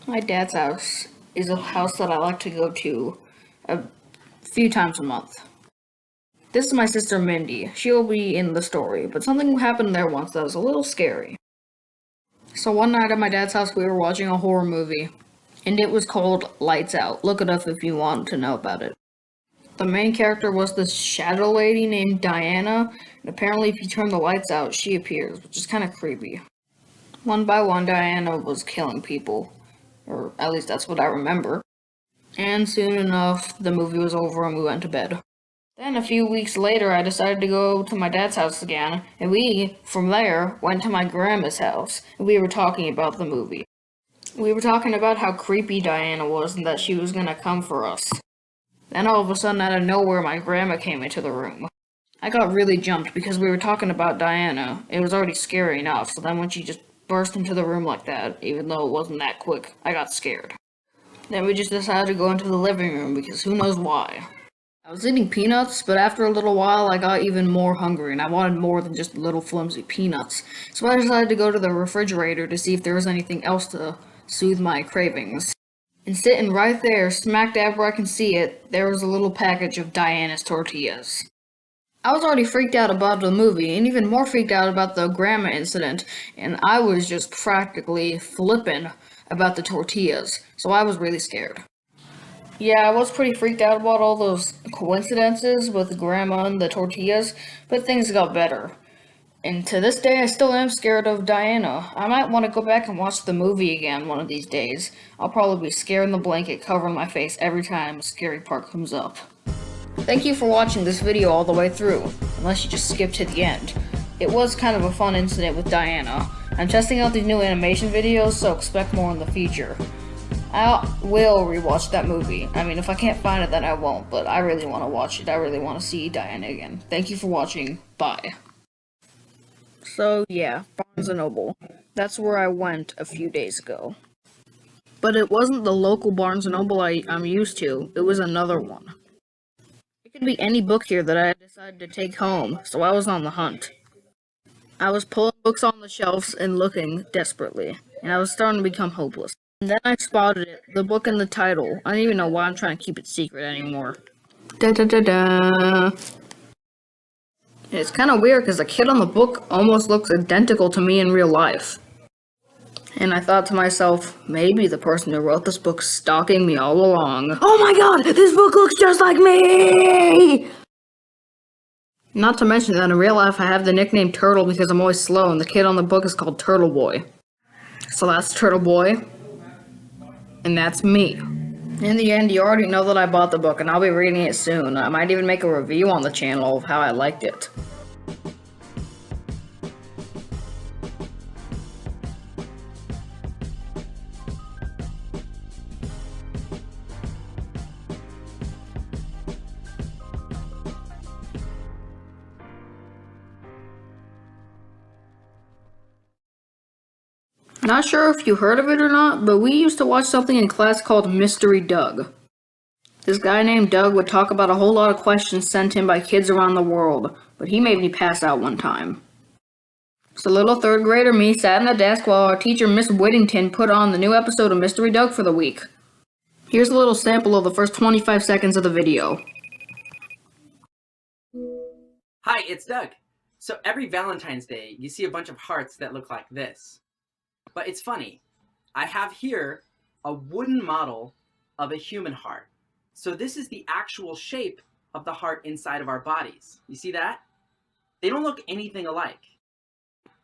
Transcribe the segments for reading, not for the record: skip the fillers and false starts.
My dad's house is a house that I like to go to a few times a month. This is my sister Mindy. She'll be in the story, but something happened there once that was a little scary. So one night at my dad's house, we were watching a horror movie, and it was called Lights Out. Look it up if you want to know about it. The main character was this shadow lady named Diana, and apparently if you turn the lights out, she appears, which is kind of creepy. One by one, Diana was killing people, or at least that's what I remember. And soon enough, the movie was over and we went to bed. Then a few weeks later, I decided to go to my dad's house again, and we, from there, went to my grandma's house, and we were talking about the movie. We were talking about how creepy Diana was and that she was gonna come for us. Then all of a sudden, out of nowhere, my grandma came into the room. I got really jumped because we were talking about Diana. It was already scary enough, so then when she just burst into the room like that, even though it wasn't that quick, I got scared. Then we just decided to go into the living room because who knows why. I was eating peanuts, but after a little while I got even more hungry and I wanted more than just little flimsy peanuts. So I decided to go to the refrigerator to see if there was anything else to soothe my cravings. And sitting right there, smack dab where I can see it, there was a little package of Diana's tortillas. I was already freaked out about the movie and even more freaked out about the grandma incident, and I was just practically flipping about the tortillas, so I was really scared. Yeah, I was pretty freaked out about all those coincidences with Grandma and the tortillas, but things got better. And to this day, I still am scared of Diana. I might want to go back and watch the movie again one of these days. I'll probably be scared in the blanket covering my face every time a scary part comes up. Thank you for watching this video all the way through, unless you just skipped to the end. It was kind of a fun incident with Diana. I'm testing out these new animation videos, so expect more in the future. I will rewatch that movie. I mean, if I can't find it, then I won't, but I really want to watch it. I really want to see Diana again. Thank you for watching. Bye. So, yeah, Barnes & Noble. That's where I went a few days ago. But it wasn't the local Barnes & Noble I'm used to. It was another one. It could be any book here that I decided to take home, so I was on the hunt. I was pulling books on the shelves and looking desperately, and I was starting to become hopeless. And then I spotted it, the book and the title. I don't even know why I'm trying to keep it secret anymore. Da da da da. It's kind of weird because the kid on the book almost looks identical to me in real life. And I thought to myself, maybe the person who wrote this book's stalking me all along. Oh my god, this book looks just like me! Not to mention that in real life I have the nickname Turtle because I'm always slow and the kid on the book is called Turtle Boy. So that's Turtle Boy. And that's me. In the end, you already know that I bought the book, and I'll be reading it soon. I might even make a review on the channel of how I liked it. Not sure if you heard of it or not, but we used to watch something in class called Mystery Doug. This guy named Doug would talk about a whole lot of questions sent in by kids around the world, but he made me pass out one time. So little third grader me sat in the desk while our teacher Miss Whittington put on the new episode of Mystery Doug for the week. Here's a little sample of the first 25 seconds of the video. Hi, it's Doug. So every Valentine's Day, you see a bunch of hearts that look like this. But it's funny. I have here a wooden model of a human heart. So this is the actual shape of the heart inside of our bodies. You see that? They don't look anything alike.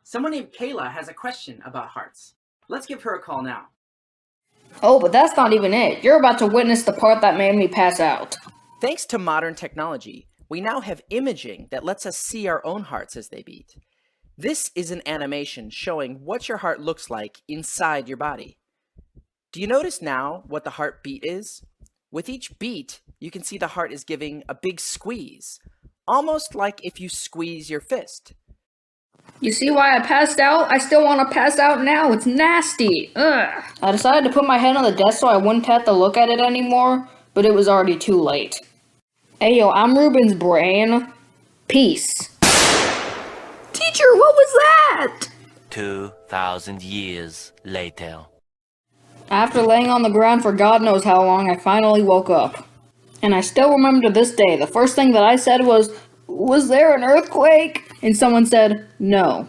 Someone named Kayla has a question about hearts. Let's give her a call now. Oh, but that's not even it. You're about to witness the part that made me pass out. Thanks to modern technology, we now have imaging that lets us see our own hearts as they beat. This is an animation showing what your heart looks like inside your body. Do you notice now what the heartbeat is? With each beat, you can see the heart is giving a big squeeze, almost like if you squeeze your fist. You see why I passed out? I still want to pass out now. It's nasty. Ugh. I decided to put my head on the desk so I wouldn't have to look at it anymore, but it was already too late. Hey yo, I'm Ruben's brain. Peace. Teacher, what was that? 2,000 years later. After laying on the ground for God knows how long, I finally woke up. And I still remember to this day, the first thing that I said was there an earthquake? And someone said, no.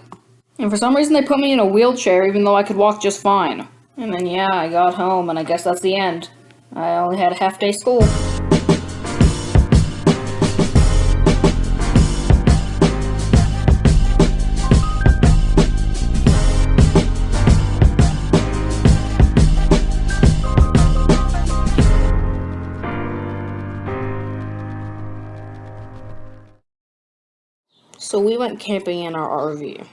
And for some reason they put me in a wheelchair even though I could walk just fine. And then yeah, I got home and I guess that's the end. I only had a half-day school. So we went camping in our RV.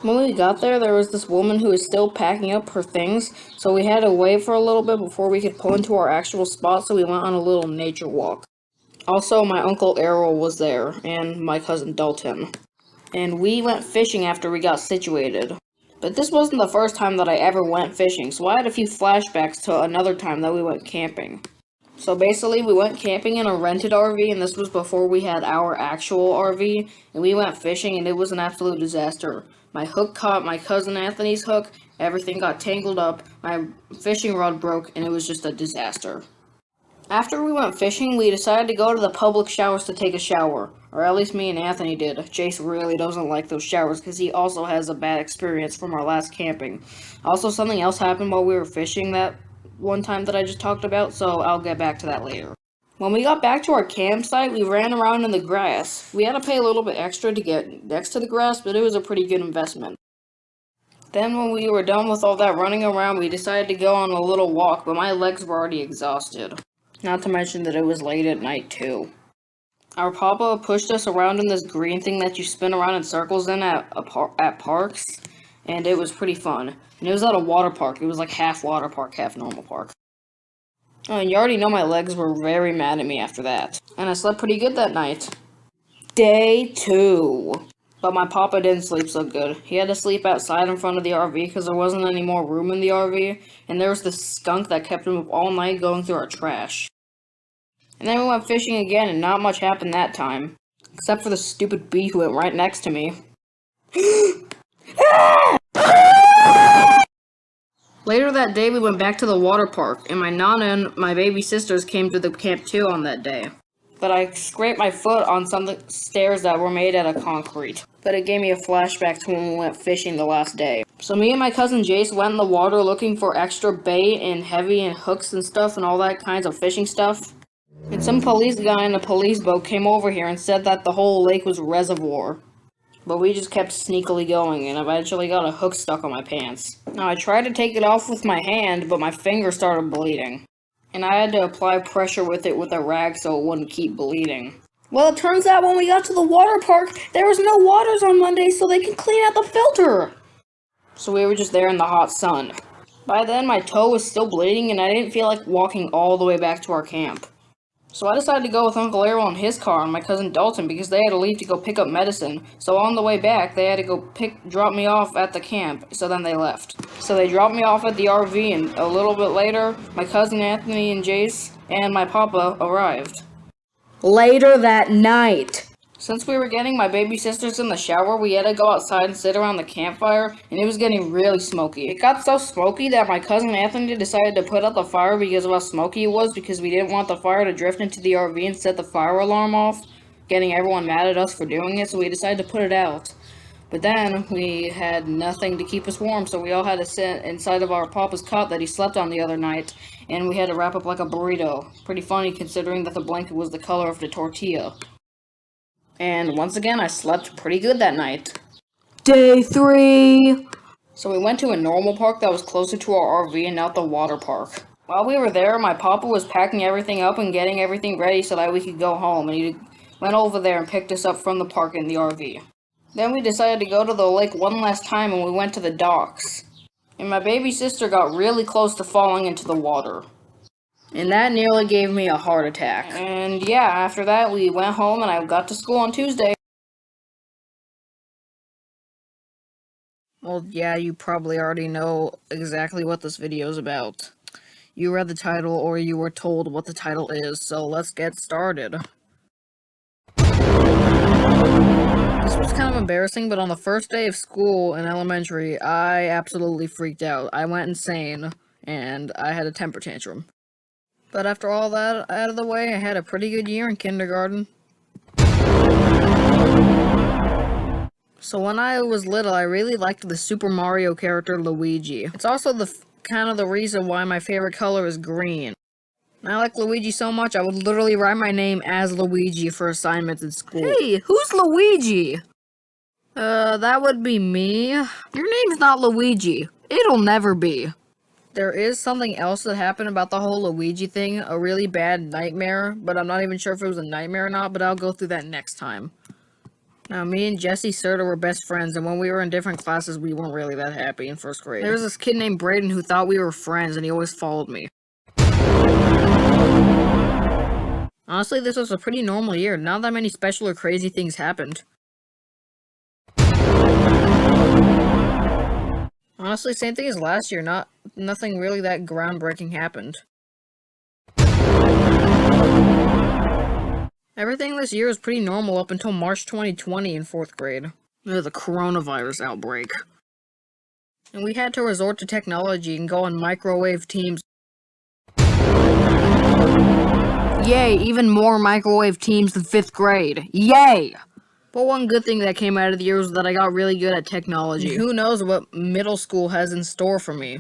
When we got there, there was this woman who was still packing up her things, so we had to wait for a little bit before we could pull into our actual spot, so we went on a little nature walk. Also, my Uncle Errol was there, and my cousin Dalton. And we went fishing after we got situated. But this wasn't the first time that I ever went fishing, so I had a few flashbacks to another time that we went camping. So basically, we went camping in a rented RV, and this was before we had our actual RV, and we went fishing, and it was an absolute disaster. My hook caught my cousin Anthony's hook, everything got tangled up, my fishing rod broke, and it was just a disaster. After we went fishing, we decided to go to the public showers to take a shower. Or at least me and Anthony did. Jace really doesn't like those showers because he also has a bad experience from our last camping. Also, something else happened while we were fishing that one time that I just talked about, so I'll get back to that later. When we got back to our campsite, we ran around in the grass. We had to pay a little bit extra to get next to the grass, but it was a pretty good investment. Then when we were done with all that running around, we decided to go on a little walk, but my legs were already exhausted. Not to mention that it was late at night, too. Our papa pushed us around in this green thing that you spin around in circles in at parks, and it was pretty fun. And it was at a water park. It was like half water park, half normal park. Oh, and you already know my legs were very mad at me after that. And I slept pretty good that night. Day 2. But my papa didn't sleep so good. He had to sleep outside in front of the RV because there wasn't any more room in the RV, and there was this skunk that kept him up all night going through our trash. And then we went fishing again, and not much happened that time. Except for the stupid bee who went right next to me. Later that day, we went back to the water park, and my nana and my baby sisters came to the camp too on that day. But I scraped my foot on some stairs that were made out of concrete. But it gave me a flashback to when we went fishing the last day. So me and my cousin Jace went in the water looking for extra bait and heavy and hooks and stuff and all that kinds of fishing stuff. And some police guy in a police boat came over here and said that the whole lake was a reservoir. But we just kept sneakily going and eventually got a hook stuck on my pants. Now I tried to take it off with my hand, but my finger started bleeding. And I had to apply pressure with it with a rag so it wouldn't keep bleeding. Well, it turns out when we got to the water park, there was no waters on Monday so they could clean out the filter. So we were just there in the hot sun. By then, my toe was still bleeding and I didn't feel like walking all the way back to our camp. So I decided to go with Uncle Errol in his car and my cousin Dalton because they had to leave to go pick up medicine. So on the way back, they had to go drop me off at the camp, so then they left. So they dropped me off at the RV and a little bit later, my cousin Anthony and Jace and my papa arrived. Later that night. Since we were getting my baby sisters in the shower, we had to go outside and sit around the campfire, and it was getting really smoky. It got so smoky that my cousin Anthony decided to put out the fire because of how smoky it was, because we didn't want the fire to drift into the RV and set the fire alarm off, getting everyone mad at us for doing it, so we decided to put it out. But then, we had nothing to keep us warm, so we all had to sit inside of our papa's cot that he slept on the other night, and we had to wrap up like a burrito. Pretty funny considering that the blanket was the color of the tortilla. And once again, I slept pretty good that night. Day 3! So we went to a normal park that was closer to our RV and not the water park. While we were there, my papa was packing everything up and getting everything ready so that we could go home, and he went over there and picked us up from the park in the RV. Then we decided to go to the lake one last time and we went to the docks. And my baby sister got really close to falling into the water. And that nearly gave me a heart attack. And yeah, after that, we went home and I got to school on Tuesday. Well, yeah, you probably already know exactly what this video is about. You read the title or you were told what the title is, so let's get started. This was kind of embarrassing, but on the first day of school in elementary, I absolutely freaked out. I went insane. and I had a temper tantrum. But after all that out of the way, I had a pretty good year in kindergarten. So when I was little, I really liked the Super Mario character Luigi. It's also kind of the reason why my favorite color is green. And I like Luigi so much, I would literally write my name as Luigi for assignments in school. Hey, who's Luigi? That would be me. Your name's not Luigi. It'll never be. There is something else that happened about the whole Luigi thing, a really bad nightmare, but I'm not even sure if it was a nightmare or not, but I'll go through that next time. Now, me and Jesse Serta were best friends, and when we were in different classes, we weren't really that happy in first grade. There was this kid named Braden who thought we were friends, and he always followed me. Honestly, this was a pretty normal year. Not that many special or crazy things happened. Honestly, same thing as last year. Nothing really that groundbreaking happened. Everything this year was pretty normal up until March 2020 in 4th grade. The coronavirus outbreak. And we had to resort to technology and go on microwave teams. Yay, even more microwave teams than 5th grade. Yay! But one good thing that came out of the year was that I got really good at technology. And who knows what middle school has in store for me.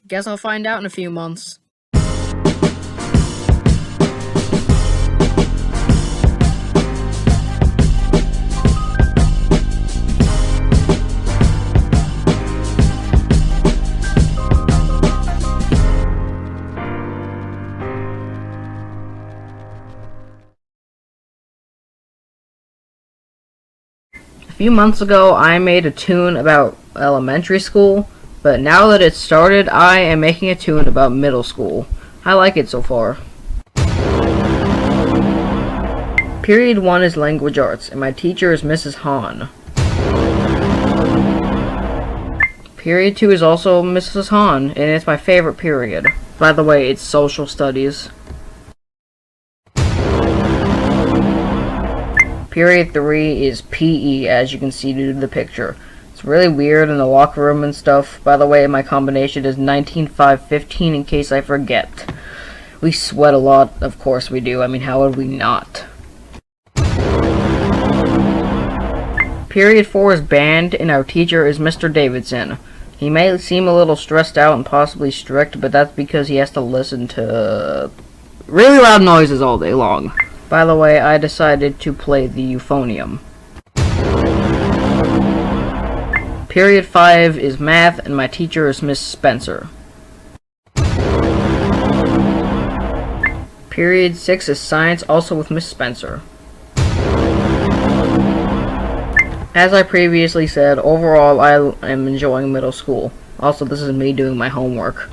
Guess I'll find out in a few months. A few months ago, I made a tune about elementary school, but now that it's started, I am making a tune about middle school. I like it so far. Period 1 is language arts, and my teacher is Mrs. Hahn. Period 2 is also Mrs. Hahn, and it's my favorite period. By the way, it's social studies. Period 3 is PE, as you can see due to the picture. It's really weird in the locker room and stuff. By the way, my combination is 19-5-15 in case I forget. We sweat a lot, of course we do. I mean, how would we not? Period 4 is band, and our teacher is Mr. Davidson. He may seem a little stressed out and possibly strict, but that's because he has to listen to really loud noises all day long. By the way, I decided to play the euphonium. Period 5 is math, and my teacher is Miss Spencer. Period 6 is science, also with Miss Spencer. As I previously said, overall I am enjoying middle school. Also, this is me doing my homework.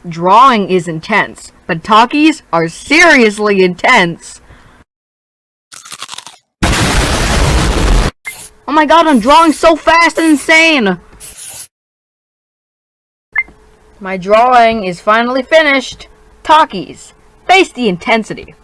Drawing is intense, but talkies are seriously intense. Oh my god, I'm drawing so fast and insane! My drawing is finally finished. Talkies. Face the intensity.